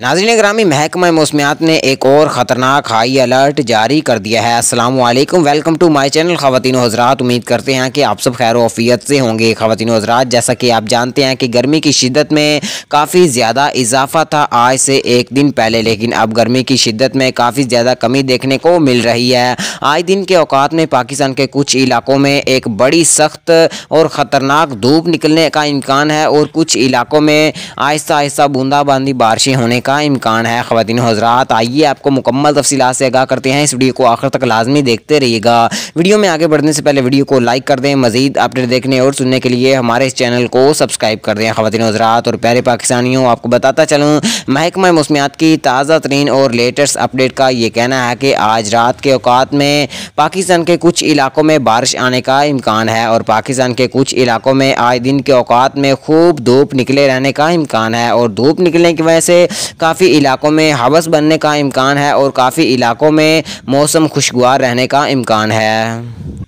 नाज़रीन ग्रामी, महकमा मौसमियात ने एक और ख़तरनाक हाई अलर्ट जारी कर दिया है। अस्सलाम वालेकुम, वेलकम टू माय चैनल। ख़वातीन व हज़रात, उम्मीद करते हैं कि आप सब खैर व आफ़ियत से होंगे। ख़वातीन व हज़रात, जैसा कि आप जानते हैं कि गर्मी की शिद्दत में काफ़ी ज़्यादा इजाफा था आज से एक दिन पहले, लेकिन अब गर्मी की शिद्दत में काफ़ी ज़्यादा कमी देखने को मिल रही है। आज दिन के औकात में पाकिस्तान के कुछ इलाकों में एक बड़ी सख्त और ख़तरनाक धूप निकलने का इम्कान है और कुछ इलाकों में आहिस्ता आहिस्ता बूंदाबांदी बारिशें होने का इम्कान है। ख़वातीन हज़रात, आइए आपको मुकम्मल तफसीलात से आगाह करते हैं। इस वीडियो को आखिर तक लाजमी देखते रहिएगा। वीडियो में आगे बढ़ने से पहले वीडियो को लाइक कर दें। मज़ीद अपडेट देखने और सुनने के लिए हमारे इस चैनल को सब्सक्राइब कर दें। ख़वातीन हज़रात और प्यारे पाकिस्तानियों, आपको बताता चलूँ, महकमा मौसमियात की ताज़ा तरीन और लेटेस्ट अपडेट का ये कहना है कि आज रात के औकात में पाकिस्तान के कुछ इलाकों में बारिश आने का इम्कान है और पाकिस्तान के कुछ इलाकों में आज दिन के औकात में खूब धूप निकले रहने का इम्कान है और धूप निकलने की वजह से काफ़ी इलाकों में हवस बनने का इम्कान है और काफ़ी इलाकों में मौसम खुशगवार रहने का इम्कान है।